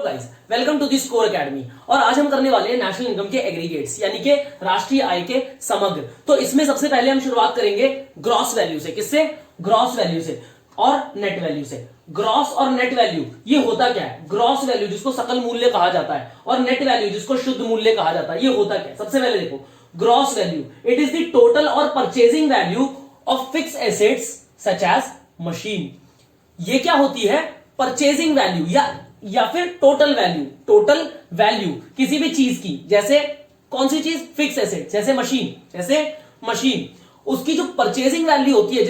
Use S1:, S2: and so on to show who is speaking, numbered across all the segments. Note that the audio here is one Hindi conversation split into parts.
S1: Guys, welcome to the Score Academy. और आज हम करने वाले हैं नेशनल इनकम के एग्रीगेट्स यानी कि राष्ट्रीय आय के समग्र। तो इसमें सबसे पहले हम शुरुआत करेंगे ग्रॉस वैल्यू से। किससे? ग्रॉस वैल्यू से और नेट वैल्यू से। ग्रॉस और नेट वैल्यू ये होता क्या है? ग्रॉस वैल्यू जिसको सकल मूल्य कहा जाता है और नेट वैल्यू जिसको शुद्ध मूल्य कहा जाता है, ये होता क्या है? सबसे पहले देखो, gross value it is the total और purchasing value of fix assets such as machine. ये क्या होती है? परचेजिंग वैल्यू या फिर टोटल वैल्यू। टोटल वैल्यू किसी भी चीज की, जैसे कौन सी चीज? फिक्स एसेट, जैसे मशीन। उसकी जो परचेजिंग वैल्यू होती है,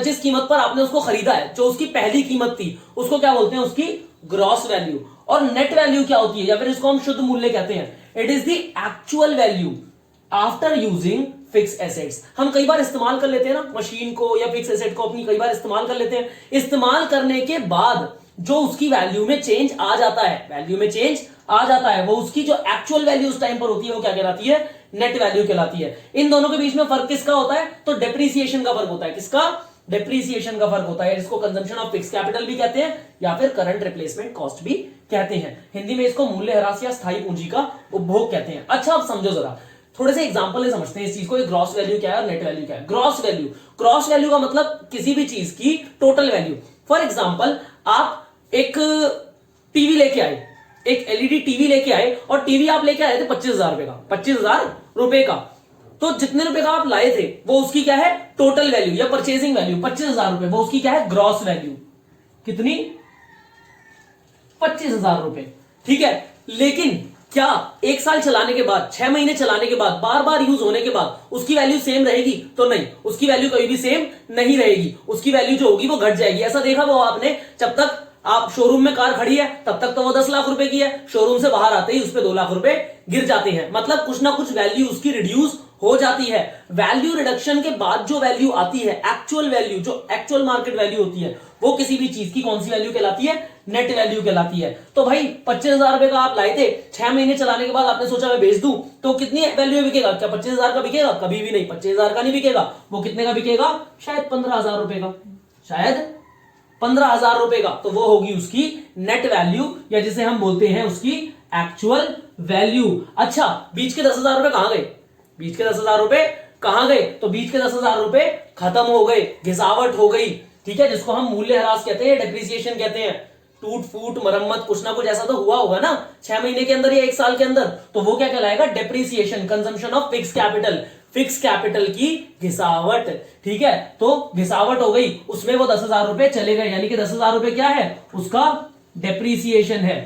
S1: जिस कीमत पर आपने उसको खरीदा है, जो उसकी पहली कीमत थी, उसको क्या बोलते हैं? उसकी ग्रॉस वैल्यू। और नेट वैल्यू क्या होती है, या फिर इसको हम शुद्ध मूल्य कहते हैं? It is the actual value after using fix assets. हम कई बार इस्तेमाल कर लेते हैं ना मशीन को या फिक्स एसेट को, अपनी कई बार इस्तेमाल कर लेते हैं। इस्तेमाल करने के बाद जो उसकी वैल्यू में चेंज आ जाता है, वो उसकी जो एक्चुअल वैल्यू उस टाइम पर होती है, वो क्या कहलाती है? नेट वैल्यू कहलाती है। इन दोनों के बीच में फर्क किसका होता है? तो डेप्रीसिएशन का फर्क होता है। किसका? डेप्रीसिएशन का फर्क होता है, जिसको कंजम्पशन ऑफ फिक्स कैपिटल भी कहते हैं या फिर करंट रिप्लेसमेंट कॉस्ट भी कहते हैं। हिंदी में इसको मूल्यह्रास या स्थायी पूंजी का उपभोग कहते हैं। अच्छा, अब समझो जरा, थोड़े से एग्जांपल से समझते हैं इस चीज को। ग्रॉस वैल्यू क्या है और नेट वैल्यू क्या है? ग्रॉस वैल्यू का मतलब किसी भी चीज की टोटल वैल्यू। फॉर एग्जांपल, आप एक टीवी लेके आए, एक एलईडी टीवी लेके आए, और टीवी आप लेके आए थे 25,000 रुपए का। 25,000 रुपए का। तो जितने रुपए का आप लाए थे, वो उसकी क्या है? टोटल वैल्यू या परचेजिंग वैल्यू 25,000 रुपए, वो उसकी क्या है? Gross value. कितनी? 25,000 रुपए। ठीक है, लेकिन क्या एक साल चलाने के बाद, 6 महीने चलाने के बाद, बार बार यूज होने के बाद उसकी वैल्यू सेम रहेगी? तो नहीं, उसकी वैल्यू कभी भी सेम नहीं रहेगी। उसकी वैल्यू जो होगी वो घट जाएगी। ऐसा देखा वो आपने? जब तक आप शोरूम में कार खड़ी है तब तक तो वो 10 लाख रुपए की है, शोरूम से बाहर आते ही उस पर 2 लाख रुपए गिर जाते हैं। मतलब कुछ ना कुछ वैल्यू उसकी रिड्यूस हो जाती है। वैल्यू रिडक्शन के बाद जो वैल्यू आती है, एक्चुअल वैल्यू, जो एक्चुअल मार्केट वैल्यू होती है, वो किसी भी चीज की कौन सी वैल्यू कहलाती है? नेट वैल्यू कहलाती है। तो भाई 25,000 रुपए का आप लाए थे, 6 महीने चलाने के बाद आपने सोचा मैं बेच दूं, तो कितनी वैल्यू में बिकेगा? क्या 25,000 का बिकेगा? कभी भी नहीं, 25,000 का नहीं बिकेगा। वो कितने का बिकेगा? शायद 15,000 रुपए का, शायद 15,000 रुपए का। तो वो होगी उसकी नेट वैल्यू, या जिसे हम बोलते हैं उसकी एक्चुअल वैल्यू। अच्छा, बीच के 10,000 रुपए कहां गए? बीच के 10,000 रुपए कहां गए? तो बीच के 10,000 रुपए खत्म हो गए, घिसावट हो गई। ठीक है, जिसको हम मूल्यह्रास कहते हैं, डेप्रिसिएशन कहते हैं। टूट फूट, मरम्मत, कुछ ना कुछ ऐसा तो हुआ होगा ना 6 महीने के अंदर या 1 साल के अंदर। तो वो क्या कहलाएगा? Depreciation, consumption of fix capital, fix capital की घिसावट। ठीक है, तो घिसावट हो गई, उसमें वो 10,000 रुपए चले गए, यानी कि 10,000 रुपए क्या है? उसका डेप्रीसिएशन है।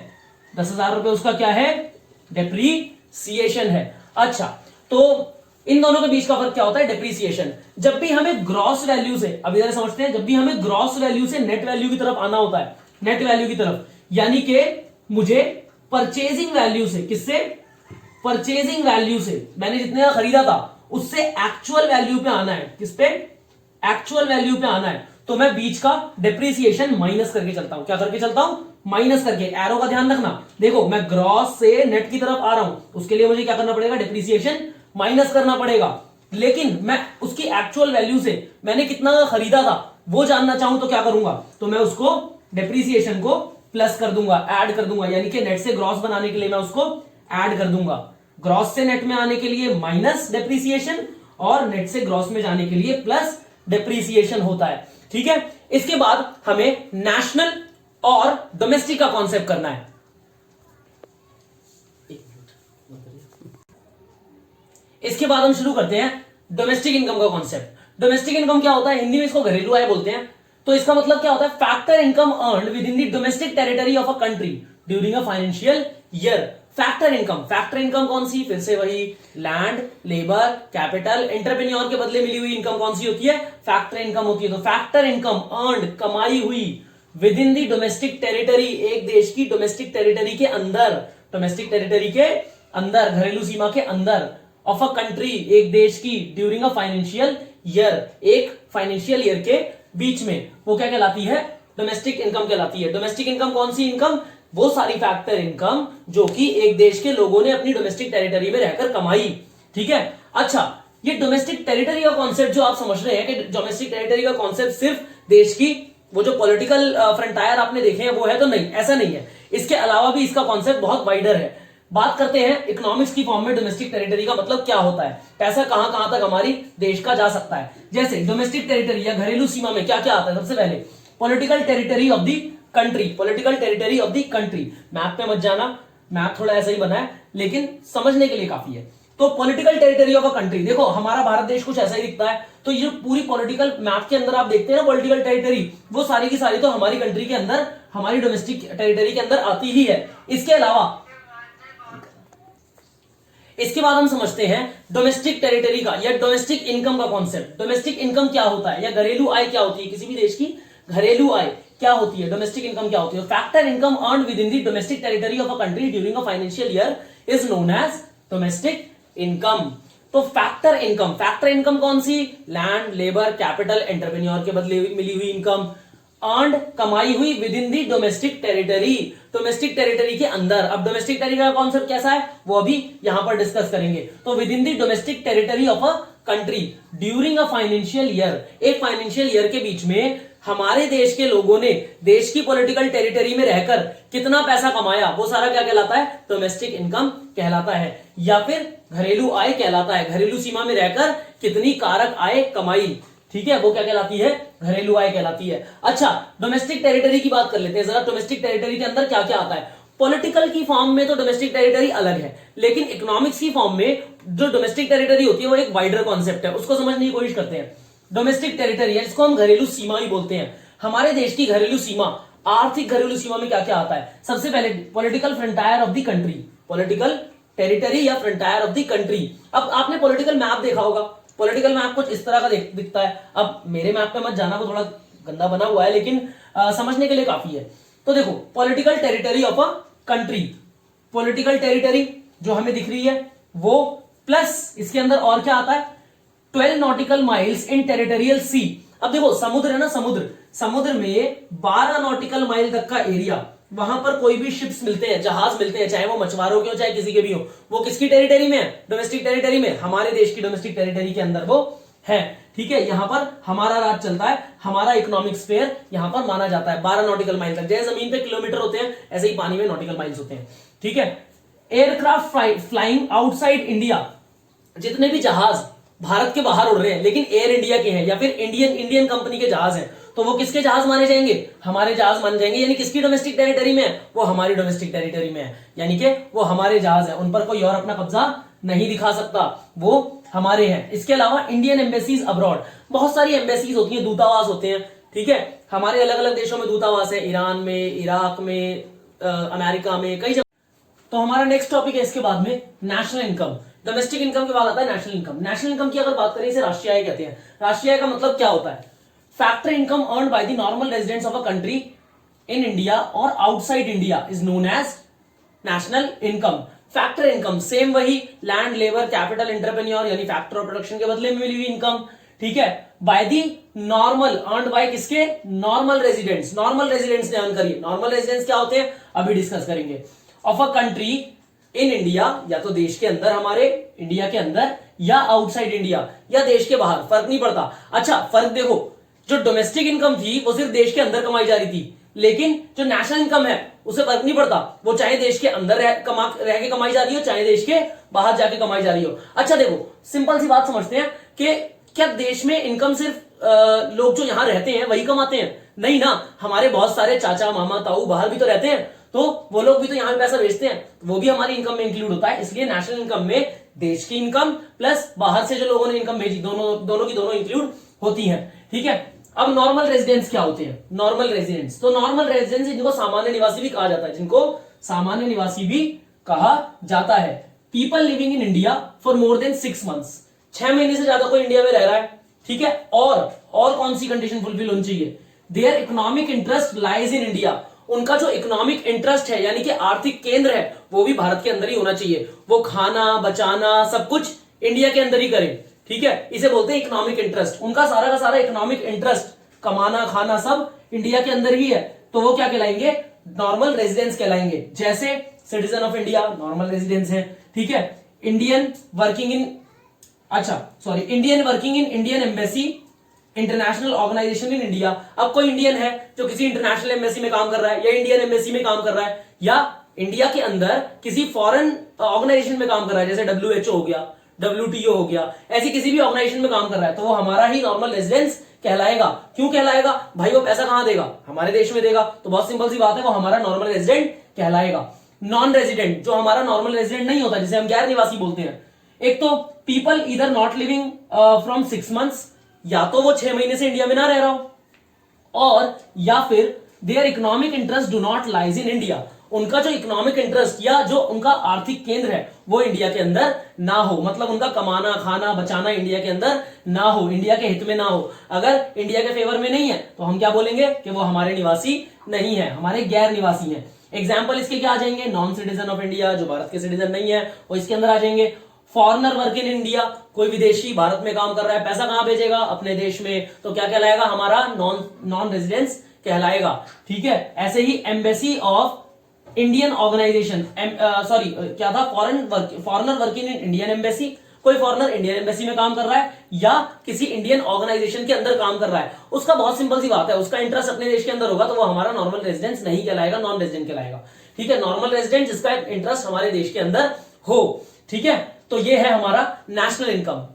S1: 10,000 रुपए उसका क्या है? डेप्रीसिएशन है। अच्छा, तो इन दोनों के बीच का फर्क क्या होता है? डेप्रीसिएशन। जब भी हमें ग्रॉस वैल्यू से, अभी जरा समझते हैं, जब भी हमें ग्रॉस वैल्यू से नेट वैल्यू की तरफ आना होता है, नेट वैल्यू की तरफ, यानी कि मुझे परचेजिंग वैल्यू से, किससे? परचेजिंग वैल्यू से, मैंने जितने का खरीदा था उससे एक्चुअल वैल्यू पे आना है। किस पे? एक्चुअल वैल्यू पे आना है। तो मैं बीच का डेप्रीसिएशन माइनस करके चलता हूं। क्या करके चलता हूं? माइनस करके। एरो का ध्यान रखना। देखो, मैं ग्रॉस से नेट की तरफ आ रहा हूं, उसके लिए मुझे क्या करना पड़ेगा? डेप्रीसिएशन माइनस करना पड़ेगा। लेकिन मैं उसकी एक्चुअल वैल्यू से मैंने कितना का खरीदा था वो जानना चाहूं तो क्या करूंगा? तो मैं उसको डेप्रीसिएशन को प्लस कर दूंगा, ऐड कर दूंगा, यानी कि नेट से ग्रॉस बनाने के लिए मैं उसको ऐड कर दूंगा। ग्रॉस से नेट में आने के लिए माइनस डेप्रीसिएशन, और नेट से ग्रॉस में जाने के लिए प्लस डेप्रीसिएशन होता है। ठीक है, इसके बाद हमें नेशनल और डोमेस्टिक का कॉन्सेप्ट करना है। इसके बाद हम शुरू करते हैं डोमेस्टिक इनकम का कॉन्सेप्ट। डोमेस्टिक इनकम क्या होता है? हिंदी में इसको घरेलू आय बोलते हैं। तो इसका मतलब क्या होता है? Factor income earned within the domestic territory of a country during a financial year. Factor income कौन सी? फिर से वही, लैंड, लेबर, कैपिटल, एंटरप्रेन्योर के बदले मिली हुई इनकम कौन सी होती है? फैक्टर इनकम होती है। तो फैक्टर इनकम अर्न्ड, कमाई हुई, within the domestic territory, एक देश की डोमेस्टिक टेरिटरी के अंदर, डोमेस्टिक टेरिटरी के अंदर, घरेलू सीमा के अंदर, ऑफ अ कंट्री, एक देश की, ड्यूरिंग अ फाइनेंशियल ईयर, एक फाइनेंशियल ईयर के बीच में, वो क्या कहलाती है? डोमेस्टिक इनकम कहलाती है। डोमेस्टिक इनकम कौन सी इनकम? वो सारी फैक्टर इनकम जो कि एक देश के लोगों ने अपनी डोमेस्टिक टेरिटरी में रहकर कमाई। ठीक है, अच्छा, ये डोमेस्टिक टेरिटरी का कॉन्सेप्ट जो आप समझ रहे हैं कि डोमेस्टिक टेरिटरी का कॉन्सेप्ट सिर्फ देश की वो जो पॉलिटिकल फ्रंटायर आपने देखे हैं वो है, तो नहीं, ऐसा नहीं है। इसके अलावा भी इसका कॉन्सेप्ट बहुत वाइडर है। बात करते हैं इकोनॉमिक्स की फॉर्म में डोमेस्टिक टेरिटरी का मतलब क्या होता है, पैसा कहां कहां तक हमारी देश का जा सकता है। जैसे डोमेस्टिक टेरिटरी या घरेलू सीमा में क्या क्या आता है, सबसे पहले political territory of the country, political territory of the country. Map पे मत जाना, मैप थोड़ा ऐसा ही बना है लेकिन समझने के लिए काफी है। तो political territory of a country, देखो हमारा भारत देश कुछ ऐसा ही दिखता है, तो ये पूरी पॉलिटिकल मैप के अंदर आप देखते हैं ना पॉलिटिकल टेरिटरी, वो सारी की सारी तो हमारी कंट्री के अंदर, हमारी डोमेस्टिक टेरिटरी के अंदर आती ही है। इसके अलावा इसके बाद हम समझते हैं डोमेस्टिक टेरिटरी का या डोमेस्टिक इनकम का कॉन्सेप्ट। डोमेस्टिक इनकम क्या होता है या घरेलू आय क्या होती है, किसी भी देश की घरेलू आय क्या होती है, डोमेस्टिक इनकम क्या होती है। Factor income earned within the domestic territory of a country during a financial year is known as domestic income. तो फैक्टर इनकम कौन सी, लैंड, लेबर, कैपिटल, एंटरप्रेन्योर के बदले मिली हुई इनकम, अर्न्ड कमाई हुई within the domestic territory, domestic territory के अंदर। अब डोमेस्टिक टेरिटरी का कॉन्सेप्ट कैसा है वो अभी यहां पर डिस्कस करेंगे। तो with in the domestic territory of a country during a financial year, एक फाइनेंशियल ईयर के बीच में हमारे देश के लोगों ने देश की पॉलिटिकल टेरिटरी में रहकर कितना पैसा कमाया, वो सारा क्या कहलाता है, डोमेस्टिक इनकम कहलाता है या फिर घरेलू आय कहलाता है। घरेलू सीमा में रहकर कितनी कारक आय कमाई, ठीक है, वो क्या कहलाती है, घरेलू आय कहलाती है। अच्छा, डोमेस्टिक टेरिटरी की बात कर लेते हैं जरा। डोमेस्टिक टेरिटरी के अंदर क्या क्या आता है। पॉलिटिकल की फॉर्म में तो डोमेस्टिक टेरिटरी अलग है, लेकिन इकोनॉमिक्स की फॉर्म में जो डोमेस्टिक टेरिटरी होती है वो एक वाइडर कॉन्सेप्ट है, उसको समझने की कोशिश करते हैं। डोमेस्टिक टेरिटरी है जिसको हम घरेलू सीमा ही बोलते हैं। हमारे देश की घरेलू सीमा, आर्थिक घरेलू सीमा में क्या क्या आता है। सबसे पहले political frontier of the country, political territory या फ्रंटायर ऑफ द कंट्री। अब आपने पॉलिटिकल मैप देखा होगा, पॉलिटिकल मैप कुछ इस तरह का दिखता है। अब मेरे मैप पे मत जाना, वो थोड़ा गंदा बना हुआ है लेकिन समझने के लिए काफी है। तो देखो political territory of a country, political territory जो हमें दिख रही है वो, प्लस इसके अंदर और क्या आता है, 12 नॉटिकल माइल्स इन टेरिटोरियल सी। अब देखो समुद्र है ना, समुद्र में 12 नॉटिकल माइल तक का एरिया, वहां पर कोई भी शिप्स मिलते हैं, जहाज मिलते हैं, चाहे वो मछुआरों के हो चाहे किसी के भी हो, वो किसकी टेरिटरी में है, डोमेस्टिक टेरिटरी में, हमारे देश की डोमेस्टिक टेरिटरी के अंदर वो है। ठीक है, यहां पर हमारा राज चलता है, हमारा इकोनॉमिक स्फीयर यहां पर माना जाता है 12 नॉटिकल माइल तक। जैसे जमीन पे किलोमीटर होते हैं ऐसे ही पानी में नॉटिकल माइल्स होते हैं। ठीक है, एयरक्राफ्ट फ्लाइंग आउटसाइड इंडिया, जितने भी जहाज भारत के बाहर उड़ रहे हैं लेकिन एयर इंडिया के हैं या फिर इंडियन कंपनी के जहाज हैं, तो वो किसके जहाज माने जाएंगे, हमारे जहाज माने जाएंगे। यानी किसकी डोमेस्टिक टेरिटरी में है, वो हमारी डोमेस्टिक टेरिटरी में है, यानी कि वो हमारे जहाज है, उन पर कोई और अपना कब्जा नहीं दिखा सकता, वो हमारे हैं। इसके अलावा इंडियन एम्बेसीज अब्रॉड, बहुत सारी एम्बेसीज होती हैं, दूतावास होते हैं। ठीक है, हमारे अलग अलग देशों में दूतावास है, ईरान में, इराक में, अमेरिका में, कई जगह। तो हमारा नेक्स्ट टॉपिक है इसके बाद में नेशनल इनकम। डोमेस्टिक इनकम के बाद आता है नेशनल इनकम। नेशनल इनकम की अगर बात करें, इसे राष्ट्रीय आय कहते हैं। राष्ट्रीय आय का मतलब क्या होता है, factor income earned by the normal residents of a country in India और outside India is known as national income. Factor income same वही, लैंड, लेबर, कैपिटल, एंटरप्रेन्योर यानी फैक्टर ऑफ प्रोडक्शन के बदले में मिली हुई इनकम। ठीक है, by the normal, earned by किसके, नॉर्मल रेजिडेंट्स, नॉर्मल रेजिडेंट्स ने अर्न करी। नॉर्मल रेजिडेंट्स क्या होते हैं अभी डिस्कस करेंगे। Of a country in India, या तो देश के अंदर, हमारे इंडिया के अंदर, या आउटसाइड इंडिया, या देश के बाहर, फर्क नहीं पड़ता। अच्छा फर्क देखो, जो डोमेस्टिक इनकम थी वो सिर्फ देश के अंदर कमाई जा रही थी, लेकिन जो नेशनल इनकम है उसे फर्क नहीं पड़ता, वो चाहे देश के अंदर रह के कमाई जा रही हो चाहे देश के बाहर जाके कमाई जा रही हो। अच्छा देखो सिंपल सी बात समझते हैं कि क्या देश में इनकम सिर्फ लोग जो यहां रहते हैं वही कमाते हैं, नहीं ना, हमारे बहुत सारे चाचा मामा ताऊ बाहर भी तो रहते हैं, तो वो लोग भी तो यहां पे पैसा भेजते हैं, वो भी हमारी इनकम में इंक्लूड होता है। इसलिए नेशनल इनकम में देश की इनकम प्लस बाहर से जो लोगों ने इनकम भेजी, दोनों की दोनों इंक्लूड होती है। ठीक है, अब नॉर्मल रेजिडेंट्स क्या होते हैं, नॉर्मल रेजिडेंट्स, तो नॉर्मल रेजिडेंट्स जिनको सामान्य निवासी भी कहा जाता है, जिनको सामान्य निवासी भी कहा जाता है। People living in India for more than 6 months, 6 महीने से ज्यादा कोई इंडिया में रह रहा है। ठीक है, और कौन सी कंडीशन फुलफिल होनी चाहिए, their economic interest lies in India, उनका जो इकोनॉमिक इंटरेस्ट है यानी कि आर्थिक केंद्र है वो भी भारत के अंदर ही होना चाहिए, वो खाना बचाना सब कुछ इंडिया के अंदर ही करें। ठीक है, इसे बोलते हैं इकोनॉमिक इंटरेस्ट, उनका सारा का सारा इकोनॉमिक इंटरेस्ट, कमाना खाना सब इंडिया के अंदर ही है, तो वो क्या कहलाएंगे, नॉर्मल रेजिडेंस कहलाएंगे। जैसे citizen of India normal residence है। ठीक है, Indian working in Indian embassy international organisation in India. अब कोई इंडियन है जो किसी इंटरनेशनल एम्बेसी में काम कर रहा है या इंडियन एम्बेसी में काम कर रहा है या इंडिया के अंदर किसी फॉरेन ऑर्गेनाइजेशन में काम कर रहा है, जैसे WHO हो गया, WTO हो गया, ऐसी किसी भी ऑर्गेनाइजेशन में काम कर रहा है, तो वो हमारा ही नॉर्मल रेजिडेंस कहलाएगा। क्यों कहलाएगा भाई? वो पैसा कहां देगा? हमारे देश में देगा, तो बहुत सिंपल सी बात है, वो हमारा नॉर्मल रेजिडेंट कहलाएगा। नॉन रेजिडेंट, जो हमारा नॉर्मल रेजिडेंट नहीं होता, जिसे हम गैर निवासी बोलते हैं, एक तो पीपल इधर नॉट लिविंग फ्रॉम 6 मंथ्स, या तो वो 6 महीने से इंडिया में ना रह रहा हो, और या फिर their economic interest do not lies in India, उनका जो इकोनॉमिक इंटरेस्ट या जो उनका आर्थिक केंद्र है वो इंडिया के अंदर ना हो, मतलब उनका कमाना खाना बचाना इंडिया के अंदर ना हो, इंडिया के हित में ना हो। अगर इंडिया के फेवर में नहीं है तो हम क्या बोलेंगे कि वो हमारे निवासी नहीं है, हमारे गैर निवासी हैं। एग्जाम्पल इसके क्या आ जाएंगे? नॉन सिटीजन ऑफ इंडिया, जो भारत के सिटीजन नहीं है वो इसके अंदर आ जाएंगे। फॉरेनर वर्क इन इंडिया, कोई विदेशी भारत में काम कर रहा है, पैसा कहां भेजेगा? अपने देश में, तो क्या कहलाएगा? हमारा नॉन रेजिडेंस कहलाएगा। ठीक है, ऐसे ही embassy of Indian organisation, sorry क्या था, foreigner working in Indian embassy, कोई फॉरेनर इंडियन एम्बेसी में काम कर रहा है या किसी इंडियन ऑर्गेनाइजेशन के अंदर काम कर रहा है, उसका बहुत सिंपल सी बात है, उसका इंटरेस्ट अपने देश के अंदर होगा, तो वो हमारा नॉर्मल रेजिडेंस नहीं कहलाएगा, नॉन रेजिडेंट कहलाएगा। ठीक है, नॉर्मल रेजिडेंट जिसका इंटरेस्ट हमारे देश के अंदर हो। ठीक है, तो ये है हमारा नेशनल इनकम।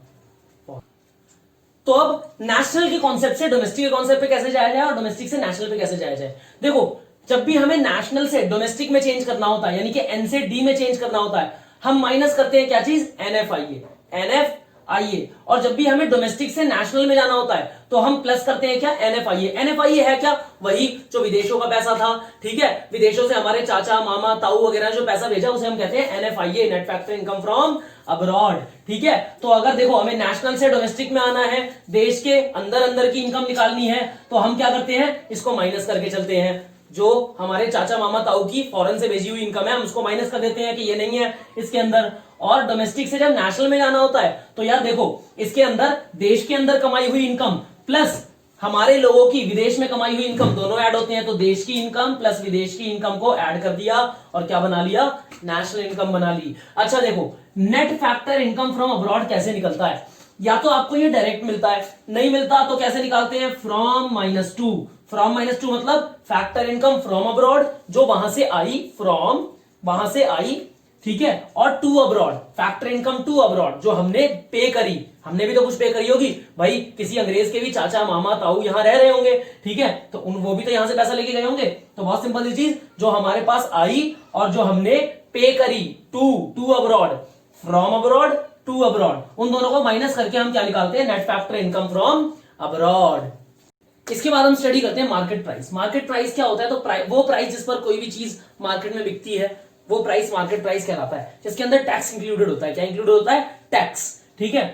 S1: तो अब नेशनल के कॉन्सेप्ट से डोमेस्टिक के कॉन्सेप्ट पे कैसे जाया जाए और डोमेस्टिक से नेशनल पे कैसे जाया जाए? देखो, जब भी हमें नेशनल से डोमेस्टिक में चेंज करना होता है, यानी कि एन से डी में चेंज करना होता है, हम माइनस करते हैं क्या चीज? NFIA। और जब भी हमें डोमेस्टिक से नेशनल में जाना होता है तो हम प्लस करते हैं क्या? NFIA है क्या? वही जो विदेशों का पैसा था। ठीक है, विदेशों से हमारे चाचा मामा ताऊ वगैरह जो पैसा भेजा उसे हम कहते हैं NFIA, net factor income from abroad. ठीक है, तो अगर देखो हमें नेशनल से डोमेस्टिक में आना है, देश के अंदर अंदर की इनकम निकालनी है, तो हम क्या करते हैं? इसको माइनस करके चलते हैं। जो हमारे चाचा मामा ताऊ की फॉरेन से भेजी हुई इनकम है, हम उसको माइनस कर देते हैं कि ये नहीं है इसके अंदर। और डोमेस्टिक से जब नेशनल में जाना होता है तो यार देखो, इसके अंदर देश के अंदर कमाई हुई इनकम प्लस हमारे लोगों की विदेश में कमाई हुई इनकम दोनों ऐड होते हैं, तो देश की इनकम प्लस विदेश की इनकम को ऐड कर दिया और क्या बना लिया? नेशनल इनकम बना ली। अच्छा देखो, net factor income from abroad कैसे निकलता है? या तो आपको ये डायरेक्ट मिलता है, नहीं मिलता तो कैसे निकालते हैं? फ्रॉम -2। फ्रॉम -2 मतलब फैक्टर इनकम फ्रॉम अब्रॉड, जो वहां से आई, फ्रॉम वहां से आई, ठीक है, और to abroad, factor income to abroad, जो हमने पे करी, हमने भी तो कुछ पे करी होगी भाई, किसी अंग्रेज के भी चाचा मामा ताऊ यहां रह रहे होंगे, ठीक है, तो वो भी तो यहां से पैसा लेके गए होंगे। तो बहुत सिंपल सी चीज, जो हमारे पास आई और जो हमने पे करी, to abroad, from abroad to abroad, उन दोनों को माइनस करके हम क्या निकालते हैं? Net factor income from abroad. इसके बाद हम स्टडी करते हैं मार्केट प्राइस। मार्केट प्राइस क्या होता है? तो वो प्राइस जिस पर कोई भी चीज मार्केट में बिकती है वो प्राइस मार्केट प्राइस कहलाता है, जिसके अंदर टैक्स इंक्लूडेड होता है। क्या इंक्लूडेड होता है? टैक्स। ठीक है,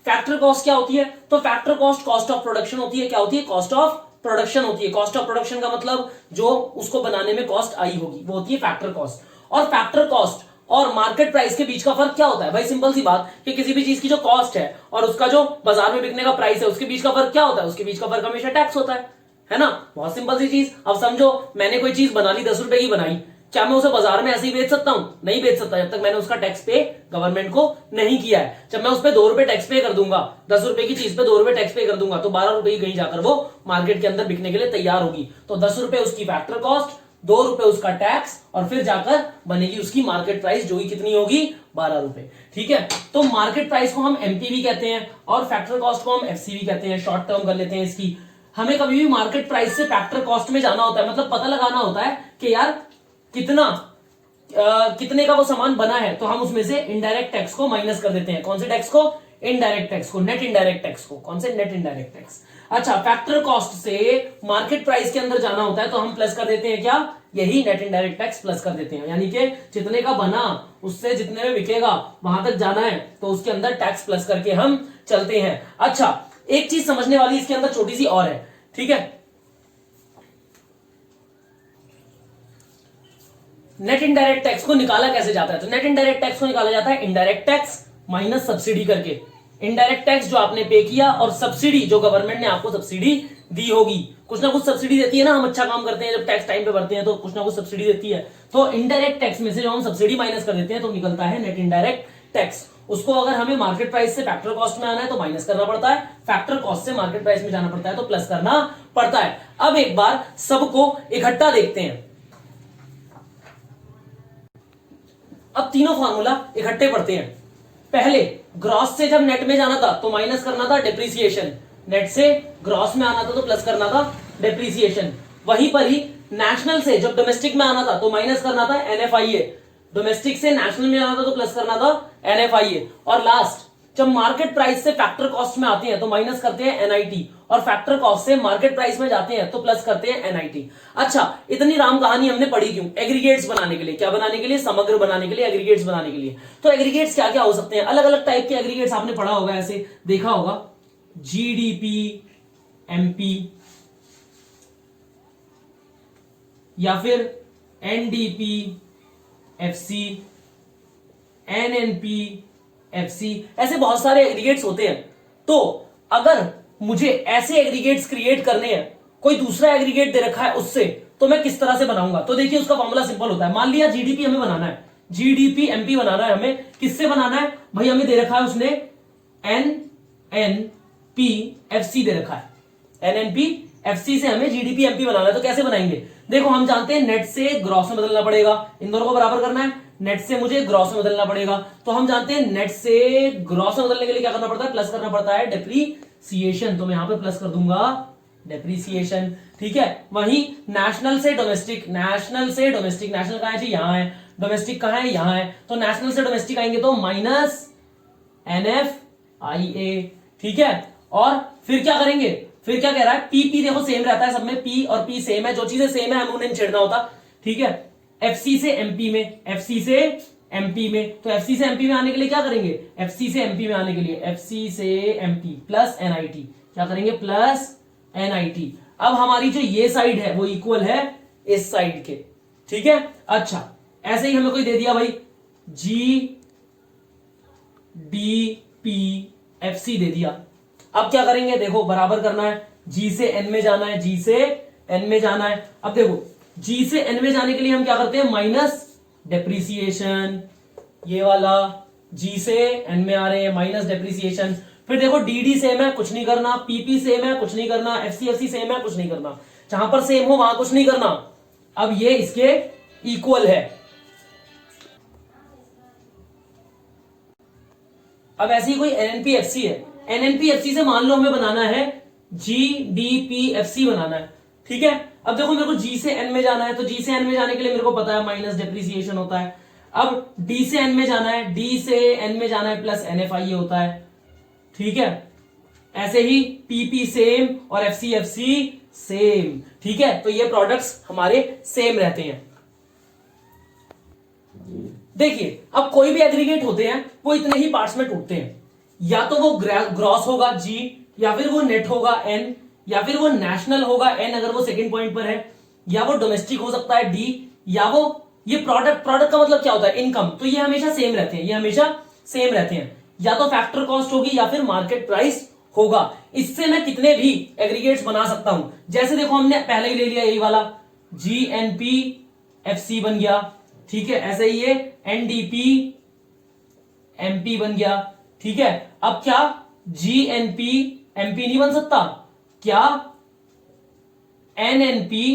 S1: फैक्टर कॉस्ट क्या होती है? तो factor cost cost of production होती है। क्या होती है? कॉस्ट ऑफ प्रोडक्शन होती है। कॉस्ट ऑफ प्रोडक्शन का मतलब जो उसको बनाने में कॉस्ट आई होगी वो होती है फैक्टर कॉस्ट। और फैक्टर कॉस्ट और मार्केट प्राइस के बीच का फर्क क्या होता है? भाई सिंपल सी बात कि किसी भी चीज की जो कॉस्ट है और उसका जो बाजार में बिकने का प्राइस है उसके बीच का फर्क क्या होता है? उसके बीच का फर्क हमेशा टैक्स होता है ना? बहुत सिंपल सी चीज। अब समझो मैंने कोई चीज बना ली, 10 रुपए की बनाई, क्या मैं उसे बाजार में ऐसे ही बेच सकता हूं? नहीं बेच सकता, जब तक मैंने उसका टैक्स पे गवर्नमेंट को नहीं किया है। जब मैं उस पर 2 रुपए टैक्स पे कर दूंगा, 10 रुपए की चीज पे 2 रुपए टैक्स पे कर दूंगा, तो 12 रुपए की कहीं जाकर वो मार्केट के अंदर बिकने के लिए तैयार होगी। तो 10 रुपए उसकी फैक्टर कॉस्ट, 2 रुपए उसका टैक्स, और फिर जाकर बनेगी उसकी मार्केट प्राइस, जो कि कितनी होगी? 12 रुपए। ठीक है, तो मार्केट प्राइस को हम एमपीवी कहते हैं और फैक्टर कॉस्ट को हम एफसीवी कहते हैं। शॉर्ट टर्म कर लेते हैं इसकी। हमें कभी भी मार्केट प्राइस से फैक्टर कॉस्ट में जाना होता है, मतलब पता लगाना होता है कि यार कितने का वो सामान बना है, तो हम उसमें से इनडायरेक्ट टैक्स को माइनस कर देते हैं। कौन से टैक्स को? इनडायरेक्ट टैक्स को, नेट इनडायरेक्ट टैक्स को। कौन से? Net indirect tax. अच्छा, फैक्टर कॉस्ट से मार्केट प्राइस के अंदर जाना होता है तो हम प्लस कर देते हैं क्या? यही नेट इनडायरेक्ट टैक्स प्लस कर देते हैं। यानी कि जितने का बना उससे जितने में बिकेगा वहां तक जाना है, तो उसके अंदर टैक्स प्लस करके हम चलते हैं। अच्छा, एक चीज समझने वाली इसके अंदर छोटी सी और है, ठीक है। नेट इनडायरेक्ट टैक्स को निकाला कैसे जाता है? तो नेट इनडायरेक्ट टैक्स को निकाला जाता है इनडायरेक्ट टैक्स माइनस सब्सिडी करके। इनडायरेक्ट टैक्स जो आपने पे किया और सब्सिडी जो गवर्नमेंट ने आपको सब्सिडी दी होगी, कुछ ना कुछ सब्सिडी देती है ना, हम अच्छा काम करते हैं जब टैक्स टाइम पे भरते हैं तो कुछ ना कुछ सब्सिडी देती है। तो इनडायरेक्ट टैक्स में से जो हम सब्सिडी माइनस कर देते हैं तो निकलता है नेट इनडायरेक्ट टैक्स। उसको अगर हमें मार्केट प्राइस से फैक्टर कॉस्ट में आना है तो माइनस करना पड़ता है, फैक्टर कॉस्ट से मार्केट प्राइस में जाना पड़ता है तो प्लस करना पड़ता है। अब एक बार सबको इकट्ठा देखते हैं। अब तीनों फार्मूला इकट्ठे पढ़ते हैं। पहले ग्रॉस से जब नेट में जाना था तो माइनस करना था डेप्रीसिएशन, नेट से ग्रॉस में आना था तो प्लस करना था डेप्रीसिएशन। वहीं पर ही नेशनल से जब डोमेस्टिक में आना था तो माइनस करना था एनएफआईए, डोमेस्टिक से नेशनल में आना था तो प्लस करना था एनएफआईए। और लास्ट जब मार्केट प्राइस से फैक्टर कॉस्ट में आते हैं तो माइनस करते हैं एनआईटी, और फैक्टर कॉस्ट से मार्केट प्राइस में जाते हैं तो प्लस करते हैं एनआईटी। अच्छा, इतनी राम कहानी हमने पढ़ी क्यों? एग्रीगेट्स बनाने के लिए। क्या बनाने के लिए? समग्र बनाने के लिए, एग्रीगेट्स बनाने के लिए। तो एग्रीगेट्स क्या क्या हो सकते हैं? अलग अलग टाइप के एग्रीगेट्स आपने पढ़ा होगा, ऐसे देखा होगा, जीडीपी एमपी या फिर एनडीपी एफसी, एनएनपी एफसी, ऐसे बहुत सारे एग्रीगेट्स होते हैं। तो अगर मुझे ऐसे एग्रीगेट्स क्रिएट करने हैं, कोई दूसरा एग्रीगेट दे रखा है उससे, तो मैं किस तरह से बनाऊंगा? तो देखिए उसका फॉर्मूला सिंपल होता है। मान लिया जीडीपी हमें बनाना है, जीडीपी एमपी बनाना है हमें, किससे बनाना है भाई? हमें दे रखा है उसने एनएनपी एफसी दे रखा है, एनएनपी एफसी से हमें जीडीपी एमपी बनाना है। तो कैसे बनाएंगे? देखो हम जानते हैं नेट से ग्रॉस में बदलना पड़ेगा, इन दोनों को बराबर करना है, नेट से मुझे ग्रॉस में बदलना पड़ेगा। तो हम जानते हैं नेट से ग्रॉस में बदलने के लिए क्या करना पड़ता है? प्लस करना पड़ता है डेप्रीसिएशन। तो मैं यहां पे प्लस कर दूंगा डेप्रीसिएशन, ठीक है। वहीं नेशनल से डोमेस्टिक, नेशनल से डोमेस्टिक, नेशनल कहां है जी? यहां है, डोमेस्टिक कहां है? यहां है। तो नेशनल से डोमेस्टिक आएंगे तो माइनस एनएफआईए, ठीक है। और फिर क्या करेंगे? फिर क्या कह रहा है? पी देखो सेम रहता है सब में, पी और पी सेम है, जो चीजें सेम है हमें उन्हें छेड़ना होता, ठीक है। एफसी से एमपी में, एफसी से एमपी में, तो एफसी से एमपी में आने के लिए क्या करेंगे? एफसी से एमपी में आने के लिए एफसी से एमपी प्लस एनआईटी, क्या करेंगे? Plus NIT. अब हमारी जो ये साइड है वो इक्वल है इस साइड के, ठीक है। अच्छा, ऐसे ही हमें कोई दे दिया भाई जी डी पी एफ सी दे दिया। अब क्या करेंगे? देखो बराबर करना है, जी से एन में जाना है, जी से एन में जाना है। अब देखो जी से एन में जाने के लिए हम क्या करते हैं? माइनस डेप्रीसिएशन, ये वाला जी से एन में आ रहे हैं, माइनस डेप्रीसिएशन। फिर देखो डी सेम है, कुछ नहीं करना, पीपी सेम है, कुछ नहीं करना, एफसी सेम है, कुछ नहीं करना, जहां पर सेम हो वहां कुछ नहीं करना। अब ये इसके इक्वल है। अब ऐसी कोई एनएनपीएफसी है, एनएनपीएफसी से मान लो हमें बनाना है जीडीपीएफसी बनाना है, ठीक है। अब देखो मेरे को जी से एन में जाना है, तो जी से एन में जाने के लिए मेरे को पता है माइनस डेप्रीसिएशन होता है। अब डी से एन में जाना है, डी से एन में जाना है प्लस एनएफआई होता है, ठीक है। ऐसे ही पीपी सेम और एफसी सेम, ठीक है। तो ये प्रोडक्ट्स हमारे सेम रहते हैं। देखिए अब कोई भी एग्रीगेट होते हैं वो इतने ही पार्ट्स में टूटते हैं, या तो वो ग्रॉस होगा जी, या फिर वो नेट होगा एन, या फिर वो नेशनल होगा एन अगर वो सेकंड पॉइंट पर है, या वो डोमेस्टिक हो सकता है डी, या वो ये प्रोडक्ट का मतलब क्या होता है? इनकम। तो ये हमेशा सेम रहते हैं, ये हमेशा सेम रहते हैं। या तो फैक्टर कॉस्ट होगी या फिर मार्केट प्राइस होगा। इससे मैं कितने भी एग्रीगेट्स बना सकता हूं। जैसे देखो हमने पहले ही ले लिया यही वाला जीएनपी एफसी बन गया, ठीक है। ऐसे ही ये एनडीपी एमपी बन गया, ठीक है। अब क्या जीएनपी एमपी नहीं बन सकता? क्या एनएनपी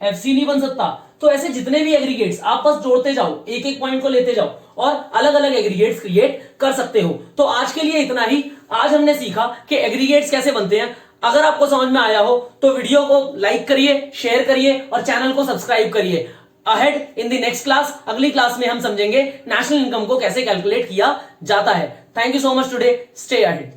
S1: एफसी नहीं बन सकता? तो ऐसे जितने भी एग्रीगेट्स आप बस जोड़ते जाओ, एक एक पॉइंट को लेते जाओ और अलग अलग एग्रीगेट्स क्रिएट कर सकते हो। तो आज के लिए इतना ही। आज हमने सीखा कि एग्रीगेट्स कैसे बनते हैं। अगर आपको समझ में आया हो तो वीडियो को लाइक करिए, शेयर करिए और चैनल को सब्सक्राइब करिए। Ahead in the next class, अगली क्लास में हम समझेंगे नेशनल इनकम को कैसे कैलकुलेट किया जाता है। Thank you so much today, stay ahead.